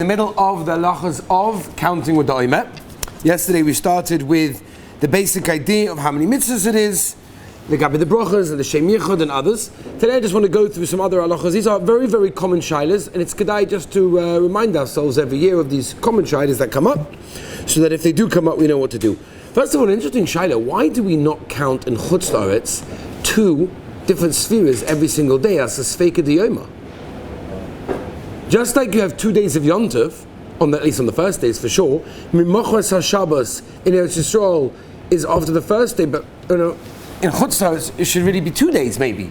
In the middle of the halachos of counting with the Omer. Yesterday we started with the basic idea of how many mitzvahs it is, the Gabi the Brochas and the Shem Yichud and others. Today I just want to go through some other halachos. These are very, very common shilas, and it's kedai just to remind ourselves every year of these common shilas that come up, so that if they do come up, we know what to do. First of all, an interesting shilah: why do we not count in Chutz La'aretz 2 different spheres every single day as a Sfeika D'Yoma? Just like you have 2 days of Yom Tov, at least on the first days for sure, Mimachos HaShabbos in Eretz Yisrael is after the first day, but in Chutz La'aretz it should really be 2 days maybe.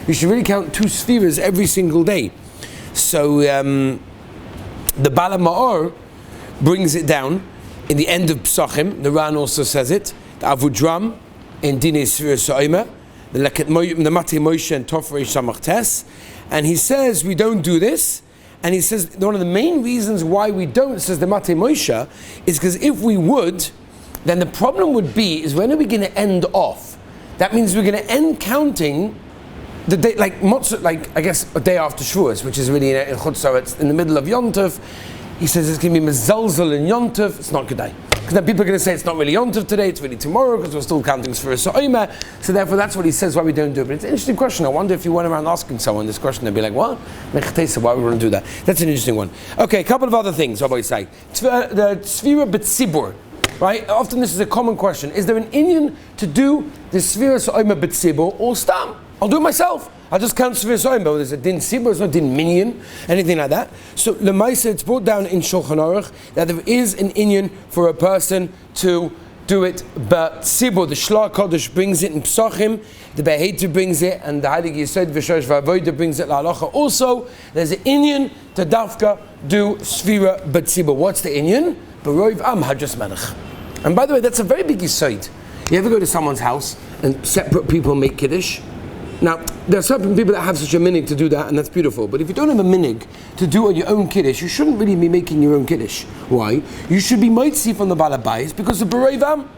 You should really count 2 spheres every single day. So the Bala Ma'or brings it down in the end of Psachim. The Ran also says it. The Avudram in Dinei Sfiras Omer, the Matei Moshe and Tofrei Shamachtes, and he says we don't do this. And he says one of the main reasons why we don't, says the Matei Moshe, is because if we would, then the problem would be is when are we going to end off? That means we're going to end counting the day, like I guess a day after Shavuos, which is really in Chutz La'aretz, in the middle of Yom Tov. He says it's going to be mezalzel in Yom Tov. It's not good day. Because then people are going to say it's not really Yom Tov today, it's really tomorrow, because we're still counting for a Omer. So therefore that's what he says why we don't do it. But it's an interesting question. I wonder if you went around asking someone this question, they'd be like, what? Why would we want to do that? That's an interesting one. Okay, a couple of other things, Rabbi say. The Sfira B'tzibur, right? Often this is a common question. Is there an Inyan to do the Sfira Omer B'tzibur or Stam? I'll do it myself. I'll just count Sfiras Omer. There's a din sibur, it's not din minyan, anything like that. So Lemaisa, it's brought down in Shulchan Aruch that there is an inyan for a person to do it, but sibur, the Shla Kodesh brings it in Psachim, the Beheiter brings it, and the Heilige Yisod V'Shosh V'Avodah brings it la'alacha. Also, there's an inyan to Dafka do Sfira B'tzibur. What's the inyan? B'roiv Am Hadras Melech. And by the way, that's a very big Yisod. You ever go to someone's house and separate people make Kiddush? Now, there are certain people that have such a minig to do that, and that's beautiful. But if you don't have a minig to do on your own kiddush, you shouldn't really be making your own kiddush. Why? You should be mitzi from the balabais because of B'roiv Am.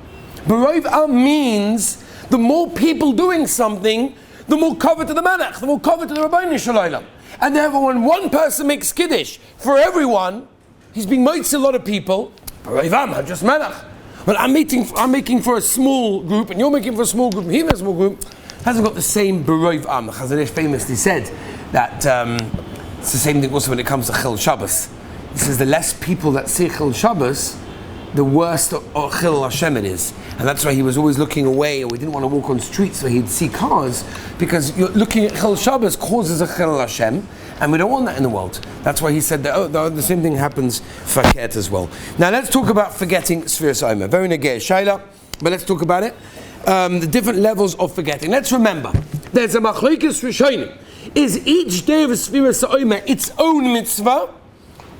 B'roiv Am means the more people doing something, the more cover to the Melech, the more cover to the Rabbeinu Shalom. And therefore, when one person makes kiddush for everyone, he's being mitzi a lot of people. B'roiv Am, just Melech. Well, I'm making for a small group, and you're making for a small group, and he has a small group. Hasn't got the same B'roiv Am. The Chazon Ish famously said that it's the same thing also when it comes to Chil Shabbos. He says the less people that see Chil Shabbos, the worse Chil Hashem it is. And that's why he was always looking away, or we didn't want to walk on streets where he'd see cars, because you're looking at Chil Shabbos causes a Chil Hashem, and we don't want that in the world. That's why he said that the same thing happens for Ket as well. Now let's talk about forgetting Sfiras Omer. Very negay Shaila, but let's talk about it. The different levels of forgetting. Let's remember, there's a machlokes rishonim. Is each day of a Sfiras Omer its own mitzvah,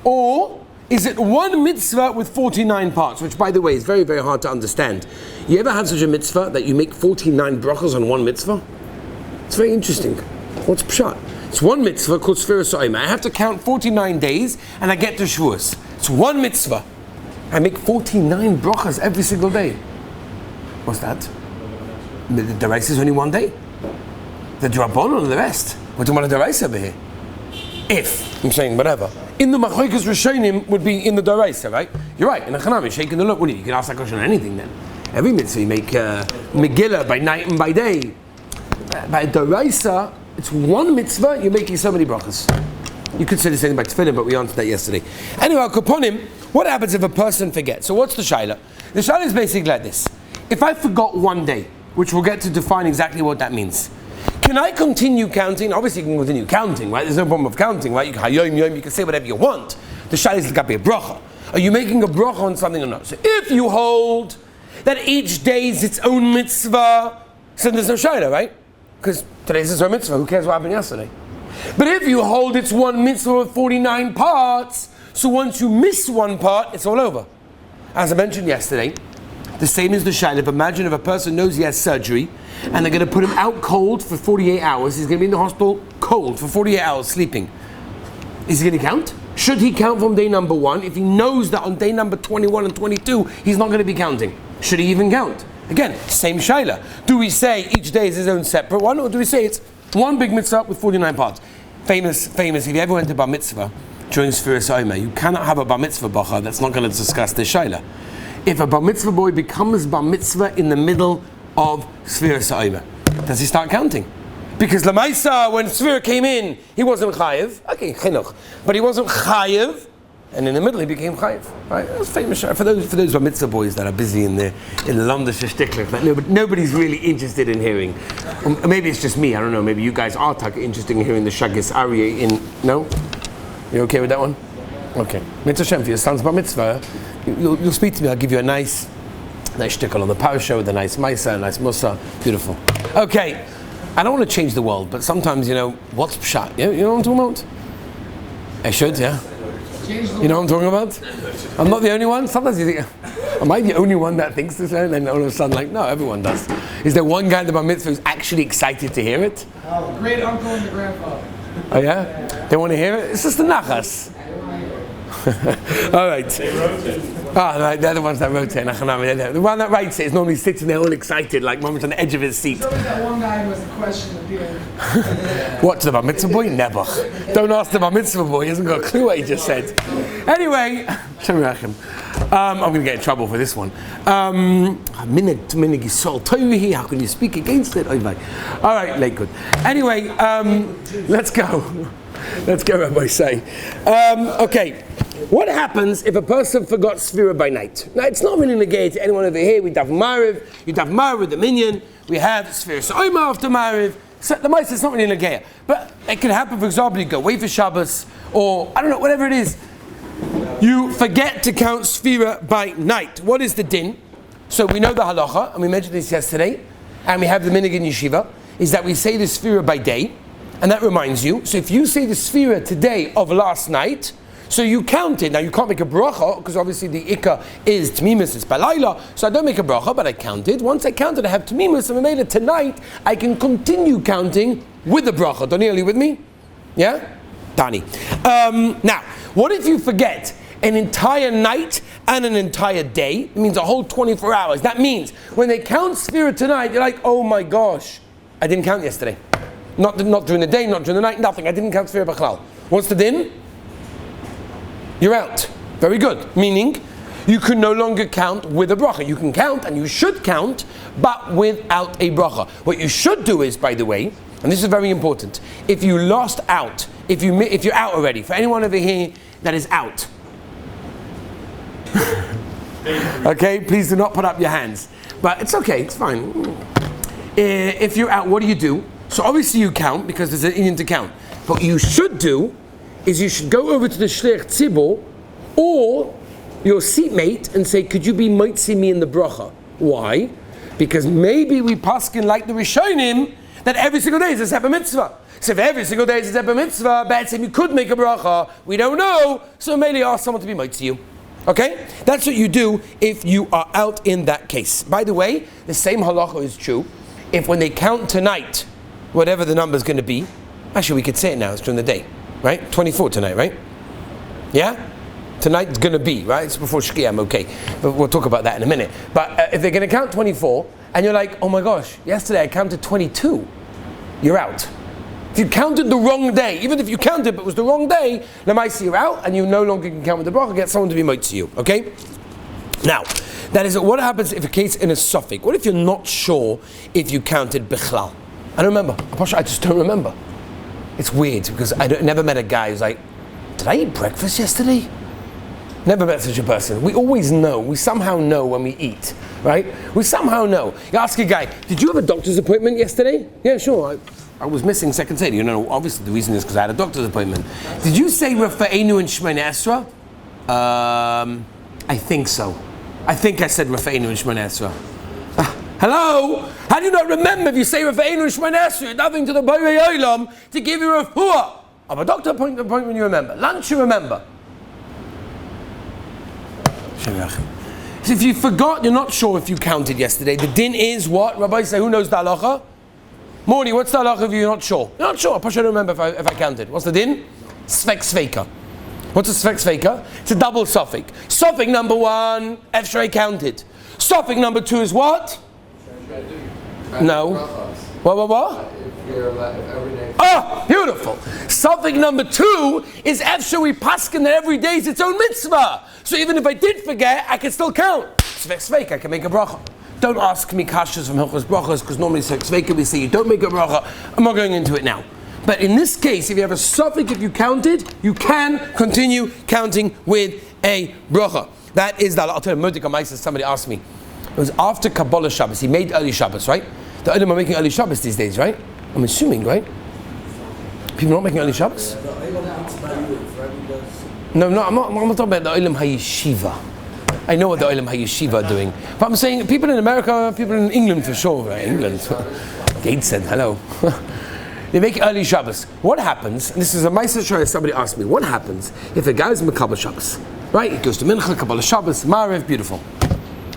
or is it one mitzvah with 49 parts? Which, by the way, is very, very hard to understand. You ever had such a mitzvah that you make 49 brachos on one mitzvah? It's very interesting. What's pshat? It's one mitzvah called Sfiras Omer. I have to count 49 days, and I get to Shavuos. It's one mitzvah. I make 49 brachos every single day. What's that? The race is only one day. The Drabonon and the rest. We're talking about the race over here. If, I'm saying whatever. In the Machlokes Rishonim would be in the Daraisa, right? You're right, in the Chanam, you're shaking the look. What do you can ask that question on anything then. Every mitzvah you make Megillah by night and by day. By Daraisa, it's one mitzvah, you're making so many brachas. You could say the same by Tefillin, but we answered that yesterday. Anyway, Kaponim, what happens if a person forgets? So what's the Shaila? The Shaila is basically like this. If I forgot one day, which we'll get to define exactly what that means, can I continue counting? Obviously you can continue counting, right? There's no problem of counting, right? You can say whatever you want. The shayla is like a bracha. Are you making a bracha on something or not? So if you hold that each day is its own mitzvah, so there's no shayla, right? Because today's its own mitzvah, who cares what happened yesterday? But if you hold it's one mitzvah with 49 parts, so once you miss one part, it's all over. As I mentioned yesterday, the same as the shayla. Imagine if a person knows he has surgery and they're going to put him out cold for 48 hours. He's going to be in the hospital cold for 48 hours sleeping. Is he going to count? Should he count from day number 1 if he knows that on day number 21 and 22 he's not going to be counting? Should he even count? Again, same shayla. Do we say each day is his own separate one, or do we say it's one big mitzvah with 49 parts? Famous, if you ever went to bar mitzvah, during Sfiras Omer. You cannot have a bar mitzvah bracha that's not going to discuss the shaila. If a bar mitzvah boy becomes bar mitzvah in the middle of Sfiras Omer, does he start counting? Because Lamaisa, when Sfira came in, he wasn't chayiv. Okay, chinuch, but he wasn't chayiv, and in the middle he became chayiv. Right? That's famous for those bar mitzvah boys that are busy in the London shtickler that nobody's really interested in hearing. Or maybe it's just me. I don't know. Maybe you guys are interested in hearing the Shagis Aryeh in. No, you okay with that one? Okay. Mitzvah Shem for your son's bar mitzvah. You'll speak to me. I'll give you a nice shtickle on the parasha with a nice maisa, a nice musa. Beautiful. Okay. I don't want to change the world, but sometimes, what's pshat? You know what I'm talking about? I should, yeah? You know what I'm talking about? I'm not the only one? Sometimes you think, am I the only one that thinks this way? And then all of a sudden, no, everyone does. Is there one guy in the bar mitzvah who's actually excited to hear it? Oh, the great uncle and the grandfather. Oh yeah? They want to hear it? It's just the nachas. All right. They're the ones that rotate. The one that writes it is normally sitting there all excited, like moments on the edge of his seat. So that one guy who has a question at the end. What, to the bar mitzvah boy? Never. Don't ask the bar mitzvah boy. He hasn't got a clue what he just said. Anyway, I'm going to get in trouble for this one. How can you speak against it? All right, late good. Anyway, let's go. Let's go, Rabbi say. Okay. What happens if a person forgot Sfira by night? Now, it's not really negated to anyone over here. We have Mariv, you have Mariv with the minion. We have Sfira Omer after Mariv. So the most, it's not really negated. But it can happen, for example, you go away for Shabbos, or I don't know, whatever it is. You forget to count Sfira by night. What is the din? So we know the halacha, and we mentioned this yesterday, and we have the minig in yeshiva, is that we say the Sfira by day, and that reminds you. So if you say the Sfira today of last night, so you count it. Now you can't make a bracha, because obviously the ikka is tmimus, it's balayla, so I don't make a bracha, but I counted. Once I counted, I have tmimus, and I made it tonight, I can continue counting with the bracha. Dani, are you with me? Yeah? Dani. Now, what if you forget an entire night and an entire day? It means a whole 24 hours. That means when they count Sfira tonight, you're like, oh my gosh, I didn't count yesterday. Not during the day, not during the night, nothing. I didn't count Sfira B'chlal. What's the din? You're out. Very good. Meaning, you can no longer count with a bracha. You can count, and you should count, but without a bracha. What you should do is, by the way, and this is very important, if you lost out, if you're out already, for anyone over here that is out, okay, please do not put up your hands. But it's okay, it's fine. If you're out, what do? So obviously you count, because there's an Indian to count. But what you should do is you should go over to the Shliach Tzibor or your seatmate and say, could you be mitzi me in the bracha? Why? Because maybe we paskin like the Rishonim that every single day is a separate mitzvah. So if every single day is a separate mitzvah, bad saying you could make a bracha, we don't know, so maybe ask someone to be mitzi you. Okay? That's what you do if you are out in that case. By the way, the same halacha is true if when they count tonight, whatever the number is going to be, actually we could say it now, it's during the day. Right? 24 tonight, right? Yeah? Tonight's going to be, right? It's before Shkia, I'm okay. But we'll talk about that in a minute. But if they're going to count 24, and you're like, oh my gosh, yesterday I counted 22, you're out. If you counted the wrong day, even if you counted but it was the wrong day, Lamaisi, you're out, and you no longer can count with the bracha, get someone to be mitzi you, okay? Now, that is what happens if a case in a suffix. What if you're not sure if you counted Bichlal? I don't remember. I just don't remember. It's weird because I never met a guy who's like, did I eat breakfast yesterday? Never met such a person. We always know. We somehow know when we eat, right? We somehow know. You ask a guy, did you have a doctor's appointment yesterday? Yeah, sure. I was missing second Seder. You know, obviously the reason is because I had a doctor's appointment. Did you say Rafa'enu and Shemona Esra? I think so. I think I said Rafa'enu and Shemona Esra. Hello? How do you not remember if you say Rafa'enu and Shemona Esra? Nothing to the Borei Olam to give you a refuah. Of a doctor appointment you remember. Lunch you remember. So if you forgot, you're not sure if you counted yesterday. The din is what? Rabbi say, who knows the halacha? Morty, what's the halacha if you're not sure? You're not sure. I don't remember if I counted. What's the din? Svek sveika. What's a svek sveika? It's a double suffix. Suffix number one, Efshrei counted. Suffix number two is what? No. What? every day. Oh, beautiful. Something number 2 is Efshe we paskin that every day is its own mitzvah. So even if I did forget, I can still count. Svek, I can make a bracha. Don't ask me kashas from Hilchos brachas, because normally Svek we say you don't make a bracha. I'm not going into it now. But in this case, if you have a suffix, if you counted, you can continue counting with a bracha. That is the, I'll tell you, Mordecai Meiser, somebody asked me. It was after Kabbalah Shabbos. He made early Shabbos, right? The Olim are making early Shabbos these days, right? I'm assuming, right? People are not making early Shabbos? No, I'm not talking about the Olim HaYeshiva. I know what the Olim HaYeshiva are doing. But I'm saying people in America, people in England for sure, right? England. Gates said, hello. They make early Shabbos. What happens, and this is a Meiser Shaya, somebody asked me, what happens if a guy is Mekabel Shabbos? Right? He goes to Mincha, Kabbalah Shabbos, Maariv, beautiful.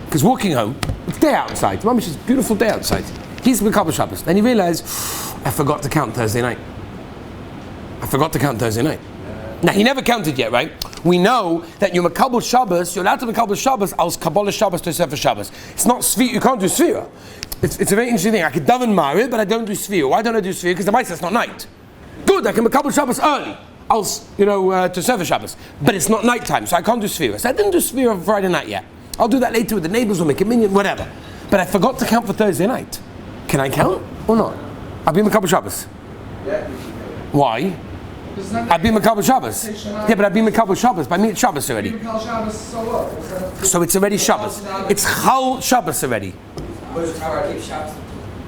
Because walking home, it's day outside. Mamish is a beautiful day outside. He's Mekabel Shabbos. Then he realized, I forgot to count Thursday night. Now, he never counted yet, right? We know that you're Mekabel Shabbos, you're allowed to Mekabel Shabbos, als Kabbalah Shabbos to Sefer Shabbos. It's not Svi, you can't do Sfira. It's a very interesting thing. I can daven Maariv, but I don't do Sfira. Why don't I do Sfira? Because the Meiser, it's not night. Good, I can Mekabel Shabbos early. Als, to Sefer Shabbos. But it's not night time, so I can't do Sfira. So I didn't do Sfira on Friday night yet. I'll do that later with the neighbors, or make a minion, whatever. But I forgot to count for Thursday night. Can I count or not? I'll be Mekabel Shabbos. Yeah. Why? I've been Mekabel Shabbos. Yeah, but I've been Mekabel Shabbos. But I mean it's Shabbos already. So it's already Shabbos. It's Chal Shabbos already.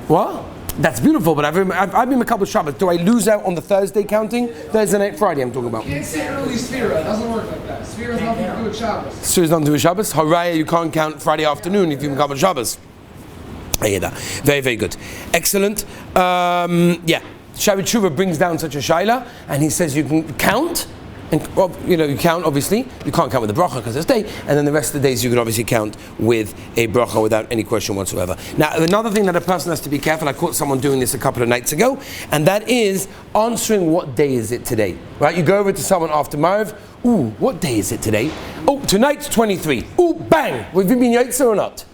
What? That's beautiful, but I've been Mekabel Shabbos. Do I lose out on the Thursday counting? Thursday night, Friday I'm talking about. You can't say early Sfira. It doesn't work like that. Sfira has nothing to do with Shabbos. Sfira has nothing to do with Shabbos? Haraya, you can't count Friday afternoon if you Mekabel Shabbos. I hear that. Very, very good. Excellent. Yeah. Shabbat Tshuva brings down such a shaila, and he says you can count, and you count obviously. You can't count with a bracha because it's day, and then the rest of the days you can obviously count with a bracha without any question whatsoever. Now, another thing that a person has to be careful. I caught someone doing this a couple of nights ago, and that is answering what day is it today. Right? You go over to someone after Maariv. Ooh, what day is it today? Oh, tonight's 23. Ooh, bang! Have you been Yotzer or not?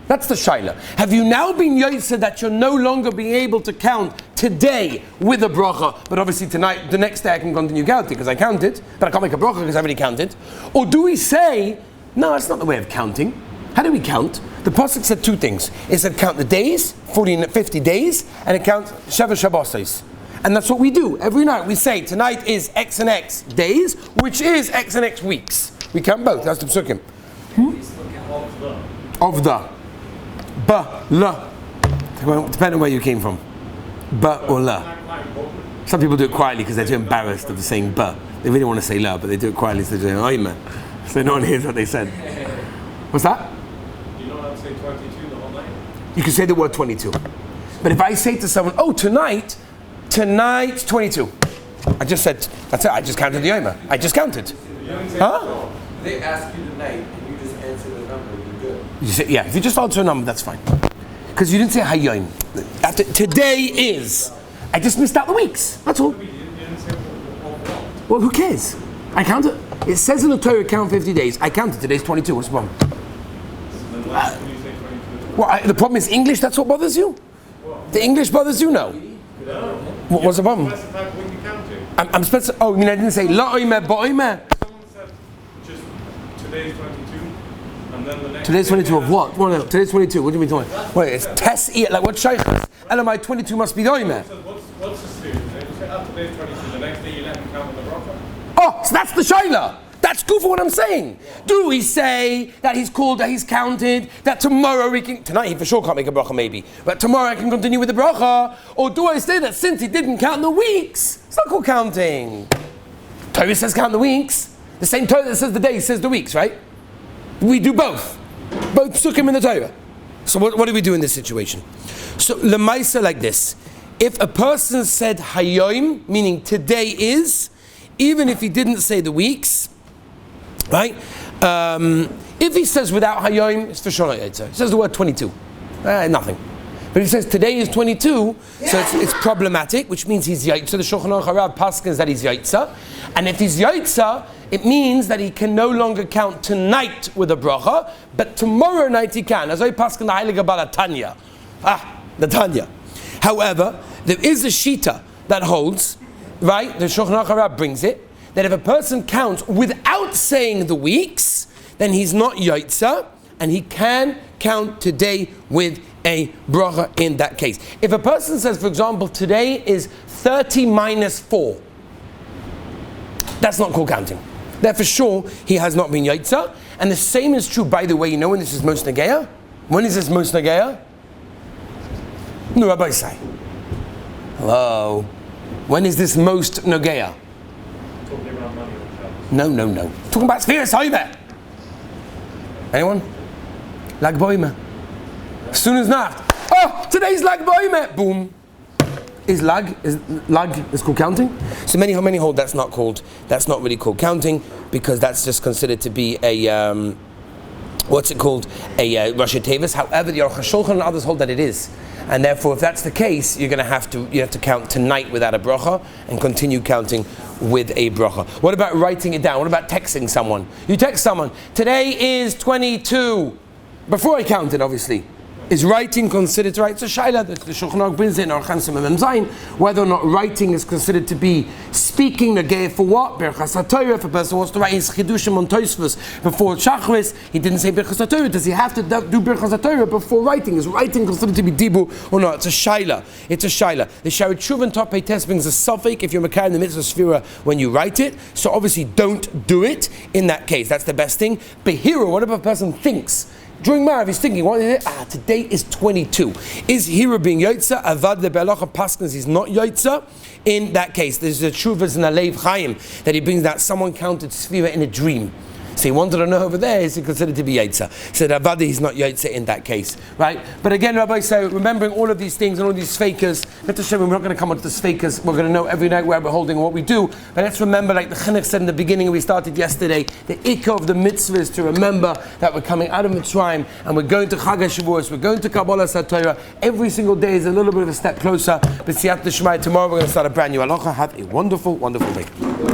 That's the shaila. Have you now been Yotzer that you're no longer being able to count today with a bracha, but obviously tonight, the next day I can continue counting because I counted, but I can't make a bracha because I already counted? Or do we say, no, that's not the way of counting. How do we count? The Pasuk said 2 things. It said count the days, 40 and 50 days, and it counts Sheva Shabbosos. And that's what we do. Every night we say, tonight is X and X days, which is X and X weeks. We count both. That's the Psukim. Of the. Ba, la. Depending on where you came from. Ba or la. Some people do it quietly because they're too embarrassed of saying ba. They really want to say la, but they do it quietly so they're saying Omer. So no one hears what they said. What's that? You know how to say 22 the whole night? You can say the word 22. But if I say to someone, oh, tonight's 22. I just said, that's it, I just counted the Omer. I just counted. Huh? They ask you tonight and you just answer the number, you're good. You say, yeah, if you just answer a number, that's fine. Because you didn't say Hayom. Today is. I just missed out the weeks. That's all. Well, who cares? I counted. It says in the Torah, count 50 days. I counted. Today's 22. What's the problem? The problem is English. That's what bothers you? The English bothers you? No. What's the problem? I'm specific. Oh, you mean I didn't say La Omer, Ba Omer? Someone said just today's 22. Today's 22 of what? Well, no, today's 22. What do you mean doing? Wait, it's Tess E. Like what Shaykhs? LMI 22 must be the Omer. What's the spirit? You say after today's 22, the next day you let him count on the bracha? Oh, so that's the Shayla. That's good for what I'm saying. Do we say that he's called, that he's counted, that tomorrow we can, tonight he for sure can't make a bracha maybe, but tomorrow I can continue with the bracha? Or do I say that since he didn't count the weeks, it's not called counting? Torah says count the weeks. The same Torah that says the days says the weeks, right? We do both. Both psukim in the Torah. So what do we do in this situation? So lemaisa like this. If a person said hayom, meaning today is, even if he didn't say the weeks, right? If he says without hayom, it's for sure not yaitza. He says the word 22. Nothing. But he says today is 22, so it's problematic, which means he's yaitza. The Shulchan Aruch Harav paskins that he's yaitza. And if he's yaitza, it means that he can no longer count tonight with a bracha, but tomorrow night he can. As I paskin the Heilige Baal Tanya. The Tanya. However, there is a shita that holds, right? The Shulchan Aruch brings it, that if a person counts without saying the weeks, then he's not Yaitza, and he can count today with a bracha in that case. If a person says, for example, today is 30 minus 4, that's not called counting. That for sure he has not been Yaitza. And the same is true, by the way, you know when this is most Nageya? When is this most Nageya? No, Rabbi say. Hello. When is this most Nageya? Talking about money on Shabbos. No. Talking about Sfiras Omer. Anyone? Lag Boimer. As soon as Nacht. Oh, today's Lag Boimer. Boom. Is lag called counting? So many hold that's not really called counting, because that's just considered to be a Rosh Tevis. However, the Aruch HaShulchan and others hold that it is, and therefore, if that's the case, you have to count tonight without a bracha and continue counting with a bracha. What about writing it down? What about texting someone? You text someone, today is 22. Before I count it, obviously. Is writing considered to write? It's a shaila that the Shulchan Aruch brings in, or whether or not writing is considered to be speaking Nageya for what? Birchas HaTorah. If a person wants to write his chidushim on Tosfos before Shachris, he didn't say Birchas HaTorah. Does he have to do Birchas HaTorah before writing? Is writing considered to be dibu or not? It's a shaila. The Sharet Shuvan Topei Test brings a suffix if you're makar in the mitzvah sfira when you write it. So obviously don't do it in that case. That's the best thing. Behira, what if a person thinks? During Marav, he's thinking, what is it? Today is 22. Is Hira being Yotza? Avad the Belacha Paskins is not Yotza. In that case, there's the Shuvas in Alev Chaim that he brings that someone counted Sfira in a dream. So he wanted to know over there, is he considered to be Yotza? So Avad, he's not Yotza in that case, right? But again, Rabbi, so remembering all of these things and all these fakers, let's show we're not going to come up to the fakers. We're going to know every night where we're holding and what we do. But let's remember, like the Chinuch said in the beginning, we started yesterday, the ikka of the mitzvah is to remember that we're coming out of Mitzrayim and we're going to Chag HaShavuos, we're going to Kabbalah Satorah. Every single day is a little bit of a step closer. But Siyat L'Shmai, tomorrow we're going to start a brand new halacha. Have a wonderful, wonderful day.